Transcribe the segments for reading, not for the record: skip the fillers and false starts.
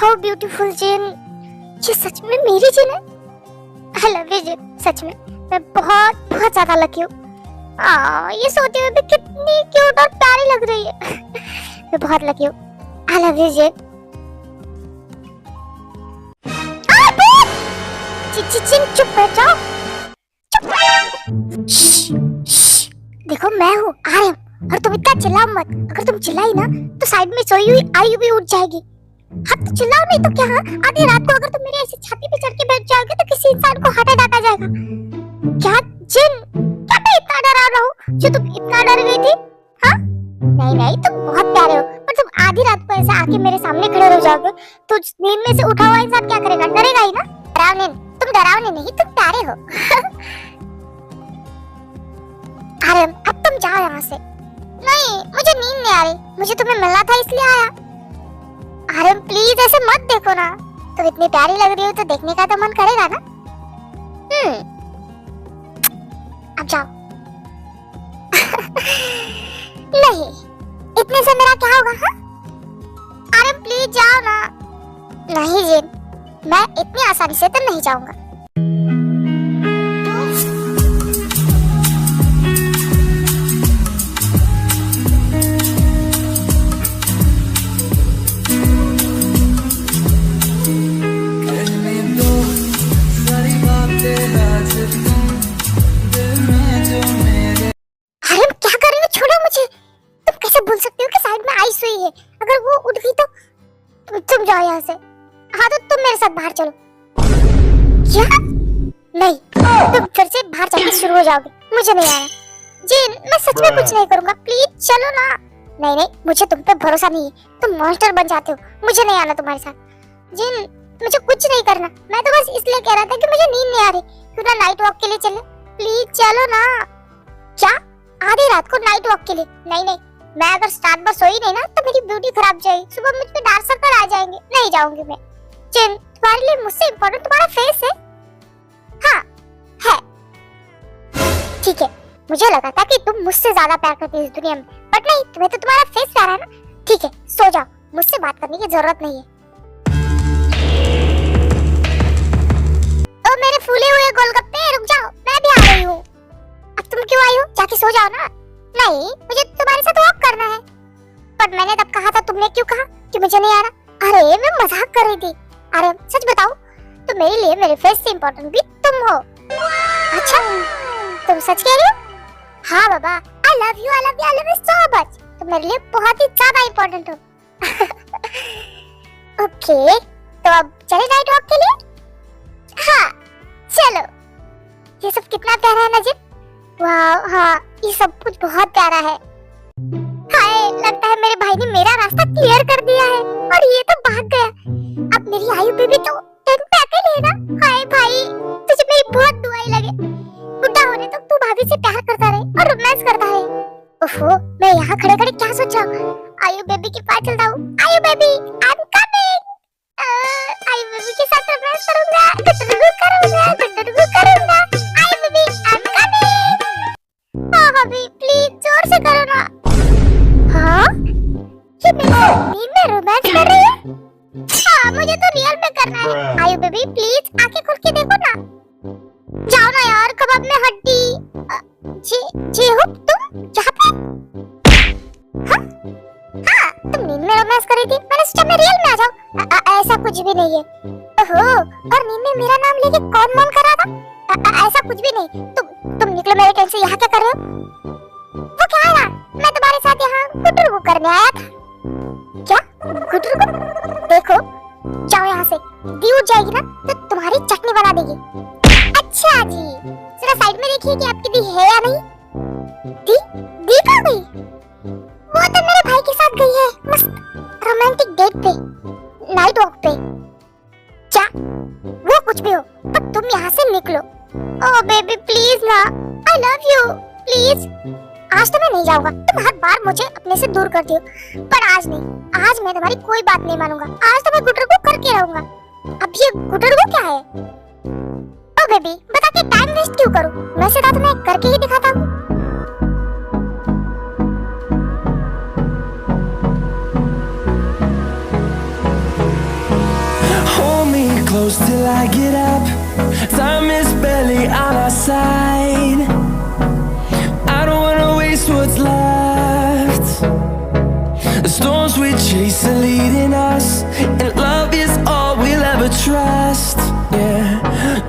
How beautiful जिन, ये सच में मेरी जिन है। आई लव यू जिन, सच में मैं बहुत बहुत ज्यादा लकी हूँ। ये सोते हुए भी कितनी क्यूट और प्यारी लग रही है। मैं बहुत लकी हूँ। आई लव यू जिन। जिन चुप बैठ जाओ, चुप। देखो मैं हूँ आर्यन, और तुम इतना चिल्लाओ मत। अगर तुम चिल्लाई ना तो साइड में सोई हुई आयु भी उठ जाएगी। हाँ तो चिल्लाओ नहीं तो क्या। आधी रात को अगर तुम मेरे ऐसे छाती पे चढ़ के बैठ जाओगे तो किसी इंसान को हार्ट अटैक आ जाएगा। क्या जिन, क्या मैं इतना डरा रहा हूँ जो तुम इतना डर गई थी? हाँ नहीं नहीं, तुम बहुत प्यारे हो, पर तुम आधी रात को ऐसे आके मेरे सामने खड़े हो जाओगे तो नींद में से उठा हुआ इंसान क्या करेगा? डरेगा ही ना। डरावने, तुम डरावने नहीं, तुम प्यारे हो। आर्यन अब तुम जाओ यहाँ से। नहीं मुझे नींद नहीं आ रही, मुझे तुम्हें मिलना था इसलिए आया। आर्यन प्लीज ऐसे मत देखो ना, तुम इतनी प्यारी लग रही हो तो देखने का तो मन करेगा ना। अब जाओ। नहीं इतने से मेरा क्या होगा? हाँ आर्यन प्लीज जाओ ना। नहीं जिन, मैं इतनी आसानी से तो नहीं जाऊंगा। अगर वो उठ गई तो तुम जाओ यहाँ से। हाँ तो तुम मेरे साथ बाहर चलो। क्या? नहीं तुम फिर से बाहर जाके शुरू हो जाओगे, मुझे नहीं आना। जिन मैं सच में कुछ नहीं करूँगा, प्लीज चलो ना। नहीं नहीं मुझे तुम पे भरोसा नहीं है, तुम मॉन्स्टर बन जाते हो, मुझे नहीं आना तुम्हारे साथ। जिन मुझे कुछ नहीं करना, मैं तो बस इसलिए कह रहा था कि मुझे नींद नहीं आ रही, क्यों ना नाइट वॉक के लिए चले। प्लीज चलो ना। क्या आधी रात को नाइट वॉक के लिए? नहीं नहीं, मैं अगर रात भर सोई नहीं ना तो मेरी ब्यूटी खराब जाएगी, सुबह मुझ पे डार्क सर्कल आ जाएंगे। नहीं जाऊंगी मैं। जिन तुम्हारे लिए मुझसे इम्पोर्टेंट तुम्हारा फेस है। हाँ है, ठीक है, मुझे लगा था कि तुम मुझसे ज्यादा प्यार करती हो इस दुनिया में, बट नहीं, तुम्हें तो तुम्हारा फेस प्यारा है ना। ठीक है सो जाओ, मुझसे बात करने की जरूरत नहीं है। ओ मेरे फूले हुए गोलगप्पे, रुक जाओ, मैं भी आ रही हूँ। अब तुम क्यों आई हो? जाके सो जाओ ना। नहीं मुझे तुम्हारे साथ वॉक करना है। पर मैंने तब कहा था, तुमने क्यों कहा कि मुझे नहीं आ रहा? अरे मैं मजाक कर रही थी। अरे सच बताओ तो मेरे लिए मेरे फेस से इम्पोर्टेंट भी तुम हो। अच्छा तुम सच कह रही हो? हाँ बाबा, I love you, I love you, I love you so much. तुम मेरे लिए बहुत ही ज्यादा इम्पोर्टेंट हो। ओके तो अब चले नाइट वॉक के लिए? हाँ चलो। ये सब कितना प्यारा है ना जिन। वाह हाँ ये सब कुछ बहुत प्यारा है। हाय लगता है मेरे भाई ने मेरा रास्ता क्लियर कर दिया है और ये तो भाग गया। अब मेरी आयु बेबी तो टेंट पे अकेले है ना। हाय भाई तुझे मेरी बहुत दुआएं लगे, बुढ़ा होने तक तू भाभी से प्यार करता रहे और रोमांस करता है। ओहो मैं यहाँ खड़े खड़े क्या सोचा, आयु बेबी के पास चलता हूँ। आयु बेबी आई एम कमिंग। आयु बेबी के साथ रोमांस करूंगा, गुटरगु करूंगा। आयु बेबी आई एम कमिंग। हाँ भाभी प्लीज जोर से करो ना। हाँ ये मेरे नींद में रोमांस कर रही है। हाँ मुझे तो रियल में करना है। आयु बेबी प्लीज आंखें खोल के देखो ना। जाओ ना यार, कबाब में हड्डी। जी हो तुम यहाँ पे? हाँ हाँ तुम नींद में रोमांस कर रही थी, मैंने सोचा मैं रियल में आ जाऊँ। ऐसा कुछ भी नहीं है। ओहो और नींद में मेरा नाम लेके कौन मौन कर रहा था? ऐसा कुछ भी नहीं। तुम निकलो मेरे टेंट से, यहाँ क्या कर रहे हो? वो क्या है ना, मैं तुम्हारे साथ यहाँ गुटरगु करने आया था। क्या गुटरगु? देखो जाओ यहाँ से, दी उठ जाएगी ना तो तुम्हारी चटनी बना देगी। अच्छा जी जरा साइड में देखिए कि आपकी दी है या नहीं। दी कहाँ गई? वो तो मेरे भाई के साथ गई है मस्त रोमांटिक डेट पे, नाइट वॉक पे। क्या वो कुछ भी हो पर तुम यहाँ से निकलो। ओह बेबी प्लीज ना, आई लव यू प्लीज। आज तो मैं नहीं जाऊंगा, तुम हर बार मुझे अपने से दूर करती हो, पर आज नहीं, आज मैं तुम्हारी कोई बात नहीं मानूंगा। आज तो मैं गुटरगु करके रहूंगा। अब ये गुटरगु क्या है? ओ बेबी बता के टाइम वेस्ट क्यों करूं, मैं सीधा तुम्हें करके ही दिखाता हूँ। close till I get up. Time is barely on our side. I don't wanna waste what's left. The storms we chase are leading us, and love is all we'll ever trust. Yeah,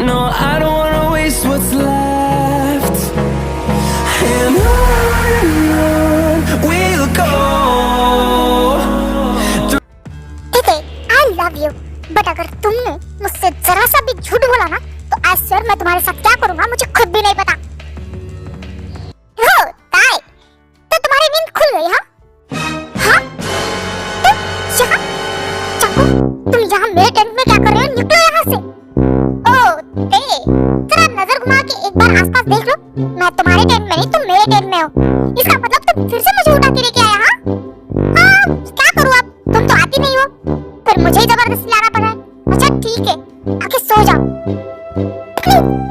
no, I don't wanna waste what's left. And on we'll go. I love you, but अगर तुमने मुझसे जरा सा भी झूठ बोला ना तो I swear मैं तुम्हारे साथ क्या करूंगा मुझे खुद भी नहीं पता। हो ताई, तो तुम्हारी नींद खुल गई हाँ? हाँ? तुम यहाँ? चंकू, तुम यहाँ मेरे टेंट में क्या कर रहे हो? निकलो यहाँ से। ओह ते, जरा नजर घुमा के एक बार आसपास देख लो। मैं तुम्हारे टेंट में नहीं, तुम मेरे टेंट में हो। इसका मतलब तुम फिर से मुझे उठा के लेके आया हाँ? हाँ, क्या करूँ अब? तुम तो आती नहीं हो। फिर मुझे ही जबरदस्ती लाना पड़ा है। अच्छा ठीक है, आके सो जाओ।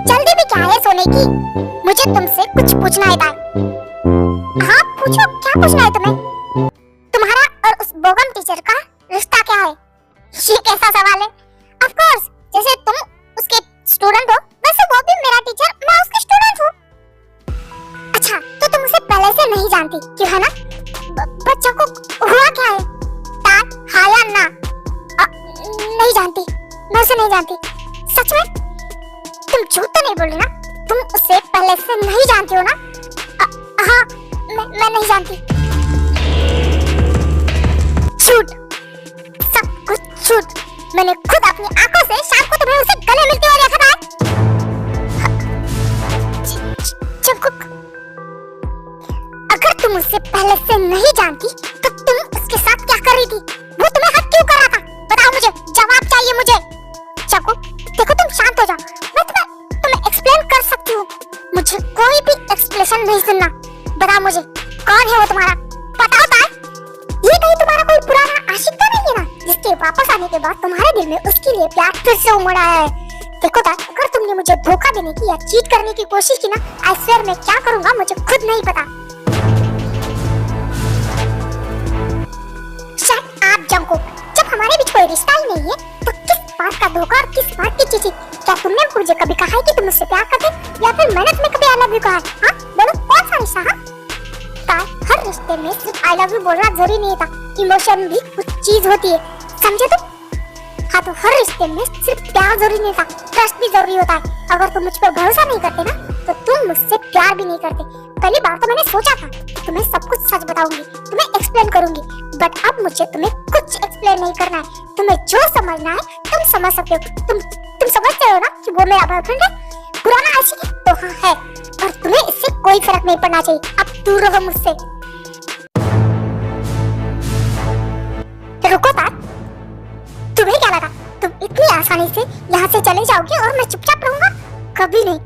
जल्दी भी क्या है सोने की? मुझे तुमसे कुछ पूछना है ताई। हाँ पूछो, क्या पूछना है तुम्हें? तुम्हारा और उस बोगम टीचर का रिश्ता क्या है? ये कैसा सवाल है? ऑफ कोर्स, जैसे तुम उसके स्टूडेंट हो वैसे वो भी मेरा टीचर, मैं उसकी स्टूडेंट हूँ। अच्छा, तो तुम उसे पहले से नहीं जानती क्यों है ना? बच्चों को हुआ क्या है? ताई, हाँ या ना? नहीं जानती, मैं उसे नहीं जानती। सच में? तुम झूठ तो नहीं बोल रही ना? तुम उसे पहले से नहीं जानती हो ना? हाँ, मैं नहीं जानती। झूठ, सब कुछ झूठ। मैंने खुद अपनी आंखों से शाम को तुम्हें उसे गले मिलते हुए देखा था। जंकुक, अगर तुम उससे पहले से नहीं जानती तो तुम उसके साथ क्या कर रही थी? वो तुम्हें हक क्यों कर रहा था? बताओ मुझे, जवाब चाहिए मुझे। जंकुक, देखो तुम शांत हो जाओ, मैं तुम्हें एक्सप्लेन कर सकती हूँ। मुझे कोई भी एक्सप्लेनेशन नहीं सुनना। बताओ मुझे, कौन है वो तुम्हारा? बताओ ताई, ये कहीं तुम्हारा कोई पुराना आशिक तो नहीं है ना, जिसके वापस आने के बाद तुम्हारे दिल में उसके लिए प्यार फिर से उमड़ आया है? देखो ताई, अगर तुमने मुझे धोखा देने की या चीट करने की कोशिश की ना, आई स्वेयर मैं क्या करूँगा मुझे खुद नहीं पता। शायद आप जंकुक, जब हमारे बीच कोई रिश्ता ही नहीं है तो किस बात का धोखा और किस बात की चिट्ठी? क्या तुमने मुझे कभी कहा है कि तुम मुझसे प्यार करते, या फिर मैंने तुम्हें कभी आई लव यू कहा है? हाँ बोलो, कौन सा रिश्ता? हाँ ताई, हर रिश्ते में सिर्फ आई लव यू बोलना जरूरी नहीं था, इमोशन भी कुछ चीज होती है, समझे तुम? हाँ तो हर रिश्ते में सिर्फ प्यार जरूरी नहीं था, ट्रस्ट भी जरूरी होता है। अगर तुम मुझ पर भरोसा नहीं करते ना तो तुम मुझसे प्यार भी नहीं करते। पहली बार तो मैंने सोचा था कि तुम्हें सब कुछ सच बताऊंगी, तुम्हें एक्सप्लेन करूंगी, बट अब मुझे तुम्हें कुछ एक्सप्लेन नहीं करना है। तुम्हें जो समझना है तुम समझ सकते हो। तुम समझते हो ना कि वो मेरा बॉयफ्रेंड है, पुराना आशिक है? तो हाँ है, और तुम्हें इससे कोई फर्क नहीं पड़ना चाहिए। अब दूर रहो मुझसे। रुको ताई, तुम्हें क्या लगा तुम इतनी आसानी से यहाँ से चले जाओगे और मैं चुपचाप रहूंगा? कभी नहीं।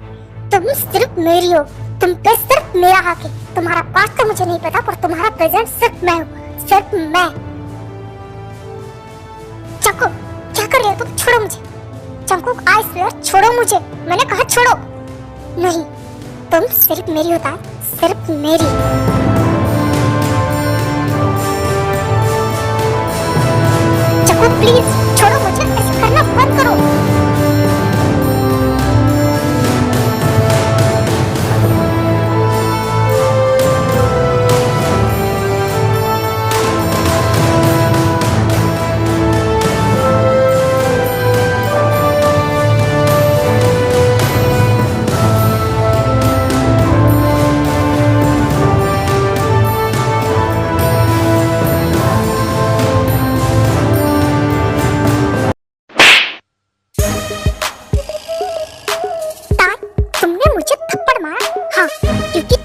तुम सिर्फ मेरी हो, तुम पे सिर्फ मेरा हक है। तुम्हारा पास्ट तो मुझे नहीं पता, पर तुम्हारा प्रेजेंट सिर्फ मैं हूँ, सिर्फ मैं। चंकुक, क्या कर रहे हो तुम? छोड़ो मुझे। चंकुक, आई स्वेयर, छोड़ो मुझे, मैंने कहा छोड़ो। नहीं, तुम सिर्फ मेरी होता है, सिर्फ मेरी। चंकुक प्लीज छोड़ो मुझे, ऐसा करना बंद करो।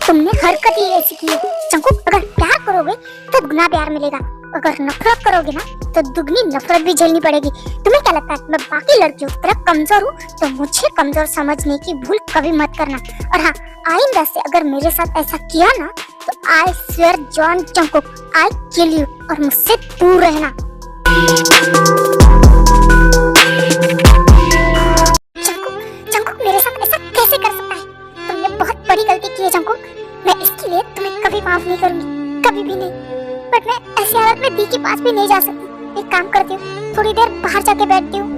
तुमने हरकत ही ऐसी की है। चंकुक, अगर प्यार करोगे तो दुगना प्यार मिलेगा, अगर नफरत करोगे ना तो दुगनी नफरत भी झेलनी पड़ेगी। तुम्हें क्या लगता है मैं बाकी लड़कियों की तरह कमजोर हूँ? तो मुझे कमजोर समझने की भूल कभी मत करना। और हाँ, आइंदा से अगर मेरे साथ ऐसा किया ना तो आई स्वेयर जॉन चंकुक, आई किल यू, और मुझसे दूर रहना। चंकुक मेरे साथ ऐसा कैसे कर सकता है? तुमने बहुत बड़ी गलती की है चंकुक, मैं इसके लिए तुम्हें कभी माफ नहीं करूंगी, कभी भी नहीं। बट मैं ऐसी हालत में दी के पास भी नहीं जा सकती। एक काम करती हूँ, थोड़ी देर बाहर जाके बैठती हूँ।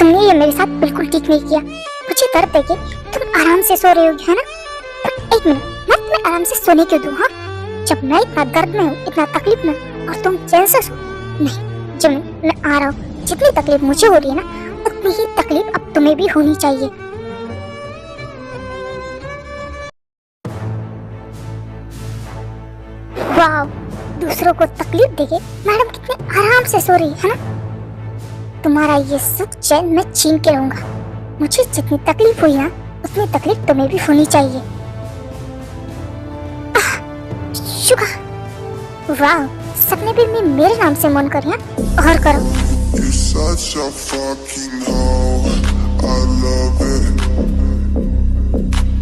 तुमने ये मेरे साथ बिल्कुल ठीक नहीं किया। मुझे दर्द देके तुम आराम से सो रही होगी, है ना? पर एक मिनट, मैं तुम्हें आराम से सोने क्यों दूं? हाँ, जब मैं इतना दर्द में हूँ, इतना तकलीफ में, और तुम चैन से सो? नहीं जिमिन, मैं आ रहा हूँ। जितनी तकलीफ मुझे हो रही है ना, उतनी ही तकलीफ अब तुम्हें भी होनी चाहिए। वाह, दूसरों को तकलीफ देके मैडम कितने आराम से सो रही है ना? तुम्हारा ये सुख चैन मैं छीन के रहूंगा। मुझे जितनी तकलीफ हुई ना, उतनी तकलीफ तुम्हें भी होनी चाहिए। शुगा, वाह, सपने भी में मेरे नाम से मन कर और करो। You're such a fucking hoe. I love it.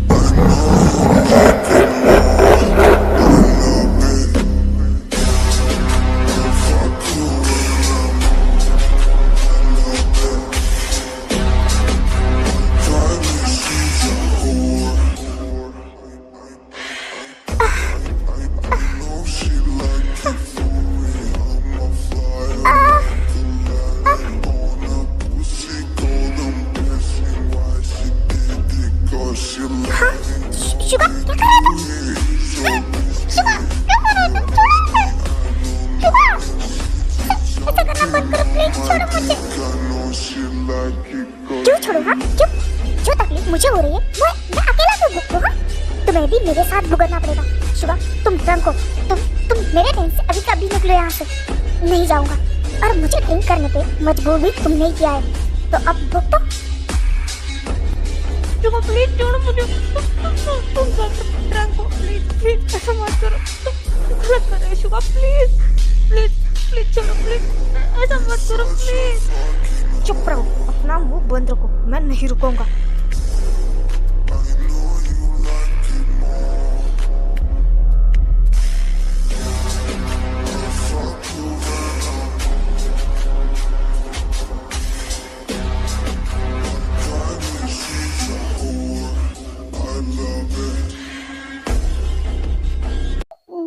I know you like it more. I love it. I'll fuck you around. I love it. Finally, she's a whore. I know she like it for me. I'm a fire. Suga, क्या कर रहा है तुम? Suga, क्या कर रहा है तुम? छोड़ो मुझे। शुगा, ऐसा करना बंद करो प्लीज, छोड़ो मुझे। क्यों छोड़ो? हाँ, क्यों? जो तकलीफ मुझे हो रही है, मैं अकेला क्यों भुगतूं? हाँ, तुम्हें भी मेरे साथ भुगतना पड़ेगा। शुगा, तुम ड्रंक हो। तुम मेरे टेंट से अभी कभी निकलो यहाँ से। नहीं जाऊंगा, और मुझे ड्रिंक करने पे मजबूर भी तुमने ही किया है, तो अब भुगतो। शुगा, प्लीज छोड़ो मुझे। तुम ड्रंक हो, प्लीज ऐसा मत करो। तुम गलत कर रहे हो शुगा, प्लीज छोड़ो, प्लीज ऐसा मत करो, प्लीज। चुप रहो, अपना मुंह बंद रखो, मैं नहीं रुकूंगा।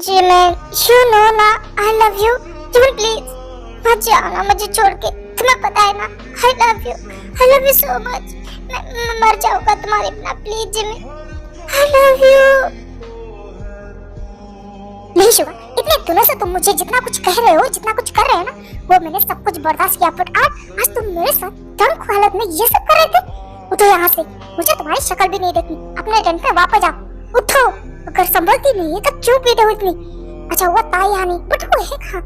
जिमिन, you know ना, I love you. Jimin please मत जाना मुझे छोड़ के। तुम्हें पता है ना, I love you so much. मैं मर जाऊंगा तुम्हारे बिना। Please Jimin, I love you. नहीं शुगा, इतने दिनों से तुम मुझे जितना कुछ कह रहे हो, जितना कुछ कर रहे हो ना, वो मैंने सब कुछ बर्दाश्त किया, पर आज तुम मेरे साथ ड्रंक हालत में ये सब कर रहे थे। उठो यहाँ से, मुझे तुम्हारी शक्ल भी नहीं देखनी। अपने टेंट पे वापस जाओ। उठो, अगर संभलती नहीं है तो क्यों पीते हो इतनी? अच्छा हुआ ताई यहाँ नहीं, बट वो है कहाँ?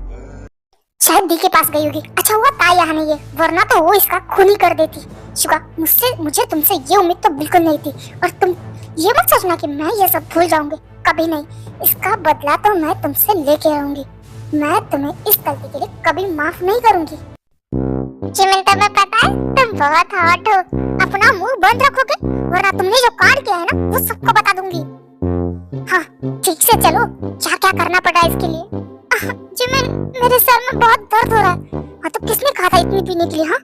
शायद दी के पास गई होगी। अच्छा हुआ ताई यहाँ नहीं है, वरना तो वो इसका खून ही कर देती। शुगा, मुझे तुमसे ये उम्मीद तो बिल्कुल नहीं थी, और तुम ये मत सोचना कि मैं ये सब भूल जाऊंगी, कभी नहीं। इसका बदला तो मैं तुमसे लेके रहूंगी। मैं तुम्हें इस गलती के लिए कभी माफ नहीं करूंगी। जिमिन, तुम्हें पता है तुम बहुत हॉट हो। अपना मुंह बंद रखोगे, वरना तुमने जो कांड किया है ना, वो सबको बता दूंगी। हाँ, ठीक से चलो, क्या क्या करना पड़ा इसके लिए। जिमिन, मेरे सर में बहुत दर्द हो रहा है। हाँ, तो किसने कहा था इतनी पीने के लिए? हाँ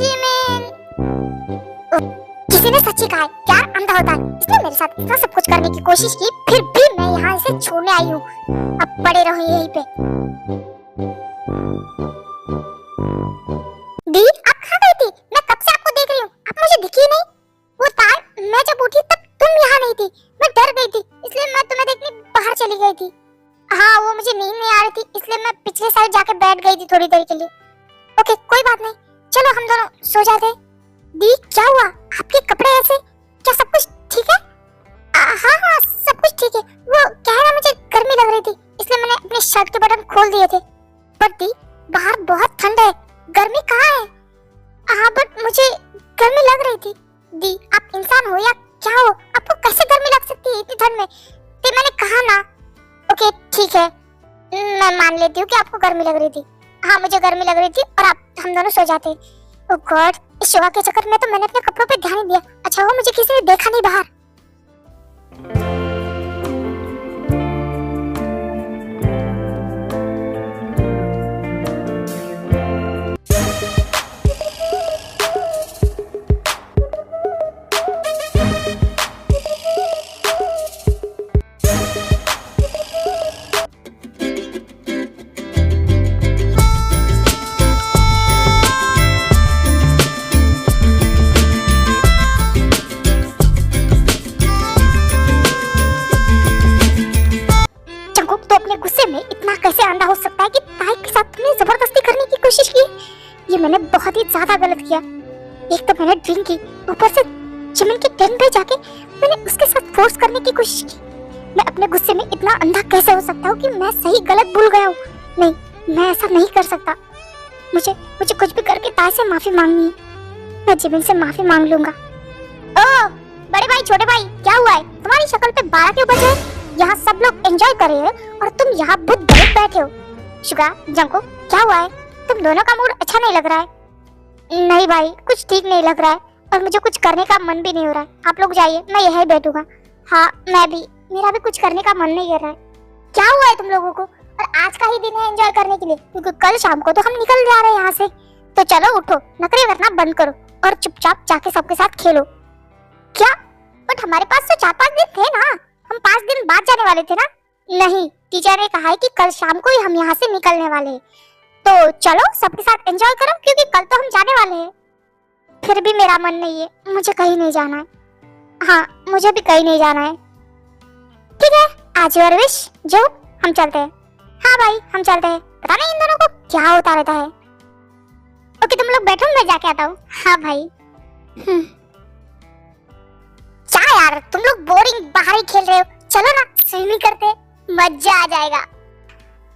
जिमिन, किसी ने सच्ची कहा है, क्या अंधा होता है? इसने मेरे साथ इतना सब कुछ करने की कोशिश की, फिर भी मैं यहाँ इसे छोड़ने आई हूँ। अब पड़े रहो यहीं पे। दी, आप कहाँ गई थी? मैं कब से आपको देख रही हूँ, आप मुझे दिखी नहीं। वो तार मैं जब उठी तब तुम यहाँ नहीं थी। मैं डर गई थी, इसलिए मैं तुम्हें देखने बाहर चली गई थी। हाँ, वो मुझे नींद नहीं आ रही थी, इसलिए मैं पिछले साइड जाके बैठ गई थी थोड़ी देर के लिए। ओके, कोई बात नहीं, चलो हम दोनों सो जाते। दी, क्या हुआ? आपके कपड़े ऐसे, क्या सब कुछ ठीक है? हाँ, सब कुछ ठीक है। वो क्या है ना, मुझे गर्मी लग रही थी, इसलिए मैंने अपने शर्ट के बटन खोल दिए थे। पर दी, बाहर बहुत ठंड है, गर्मी कहाँ है? हाँ, बट मुझे गर्मी लग रही थी। दी, आप इंसान हो या क्या हो? आपको कैसे गर्मी लग सकती है इतनी ठंड में? तो मैंने कहा ना। ओके, ठीक है, मैं मान लेती हूँ कि आपको गर्मी लग रही थी। हाँ, मुझे गर्मी लग रही थी, और हम दोनों सो जाते। ओह गॉड, इस शुगा के चक्कर में तो मैंने अपने कपड़ों पे ध्यान नहीं दिया। अच्छा हुआ मुझे किसी ने देखा नहीं बाहर। ज्यादा गलत किया। एक तो मैंने ड्रिंक की, ऊपर से जिमिन के टेंट पे जाके मैंने उसके साथ फोर्स करने की कोशिश की। मैं अपने गुस्से में इतना अंधा कैसे हो सकता हूँ कि मैं सही गलत भूल गया हूँ। नहीं, मैं ऐसा नहीं कर सकता। मुझे कुछ भी करके ताई से माफी मांगनी है। मैं जिमिन से माफी मांग लूंगा। ओ बड़े भाई, छोटे भाई, क्या हुआ है? तुम्हारी शक्ल पे 12 क्यों बजे? यहाँ सब लोग एंजॉय कर रहे हैं और तुम यहाँ बुद्ध बने बैठे हो। शुगा, जंको, क्या हुआ है? तुम दोनों का मूड अच्छा नहीं लग रहा है। नहीं भाई, कुछ ठीक नहीं लग रहा है और मुझे कुछ करने का मन भी नहीं हो रहा है। आप लोग जाइए, मैं यहीं बैठूंगा। हाँ, मैं भी, मेरा भी कुछ करने का मन नहीं कर रहा है। क्या हुआ है तुम लोगों को? और आज का ही दिन है एंजॉय करने के लिए, क्योंकि कल शाम को तो हम निकल जा रहे हैं यहाँ से। तो चलो उठो, नखरे करना बंद करो और चुपचाप जाके सबके साथ खेलो। क्या? बट हमारे पास तो 4-5 दिन थे ना, हम 5 दिन बाद जाने वाले थे ना। नहीं, टीचर ने कहा है कि कल शाम को ही हम यहाँ से निकलने वाले हैं। तो चलो सबके साथ एंजॉय करो, क्योंकि कल तो हम जाने वाले हैं। फिर भी मेरा मन नहीं है, मुझे कहीं नहीं जाना है। हाँ, मुझे भी कहीं नहीं जाना है। ठीक है, आज योर विश, जो हम चलते हैं। हाँ भाई, हम चलते हैं। पता नहीं इन दोनों को क्या होता रहता है। ओके, तुम लोग बैठो, मैं जाके आता हूँ। हाँ भाई। क्या यार, तुम लोग बोरिंग बाहर ही खेल रहे हो। चलो ना, स्विमिंग करते, मजा आ जाएगा।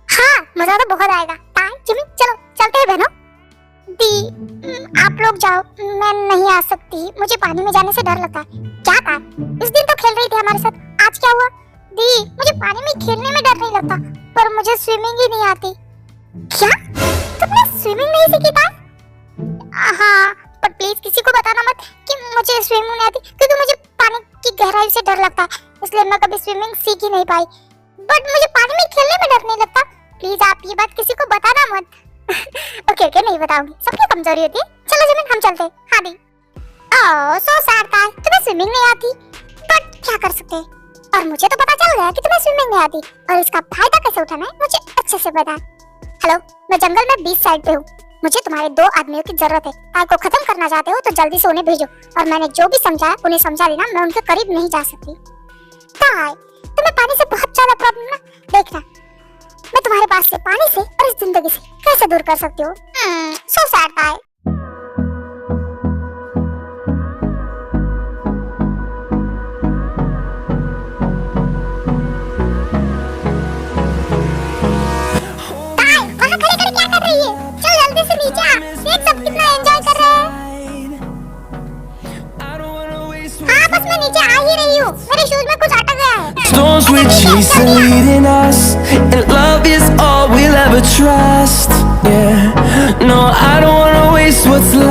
हाँ, मजा तो बहुत आएगा। ताई, जिमी, चलो चलते हैं बहनों। दी, आप लोग जाओ, मैं नहीं आ सकती। मुझे पानी में जाने से डर लगता है। क्या था? उस दिन तो खेल रही थी हमारे साथ, आज क्या हुआ? दी, मुझे पानी में खेलने में डर नहीं लगता, पर मुझे स्विमिंग ही नहीं आती। क्या? तुमने स्विमिंग नहीं सीखी था? हाँ, पर प्लीज किसी को बताना मत कि मुझे स्विमिंग नहीं आती, क्योंकि मुझे पानी की गहराई से डर लगता है, इसलिए मैं कभी स्विमिंग सीख ही नहीं पाई। बट मुझे पानी में खेलने में डर नहीं लगता। प्लीज आप ये बात किसी को बताना मत। ओके, नहीं बताऊंगी, सबकी कमजोरी होती है। चलो जिमिन, हम चलते हैं। हाँ दी। ओह सो सैड था, तुम्हें स्विमिंग नहीं आती, बट क्या कर सकते हैं। और मुझे तो पता चल गया कि तुम्हें स्विमिंग नहीं आती, और इसका फायदा कैसे उठाना है मुझे अच्छे से पता है। हेलो, मैं जंगल में बीच साइड पे हूँ। मुझे तुम्हारे 2 आदमियों की जरूरत है। ताई को खत्म करना चाहते हो तो जल्दी से उन्हें भेजो, और मैंने जो भी समझाया उन्हें समझा देना। मैं उनके करीब नहीं जा सकती। ताई, तुम्हें पानी से बहुत ज्यादा प्रॉब्लम ना। देखना, मैं तुम्हारे पास से पानी से और इस जिंदगी से कैसे दूर कर सकती हूँ। सो सैड ताई। Storms we chase are leading us, and love is all we'll ever trust. Yeah, no, I don't wanna waste what's left.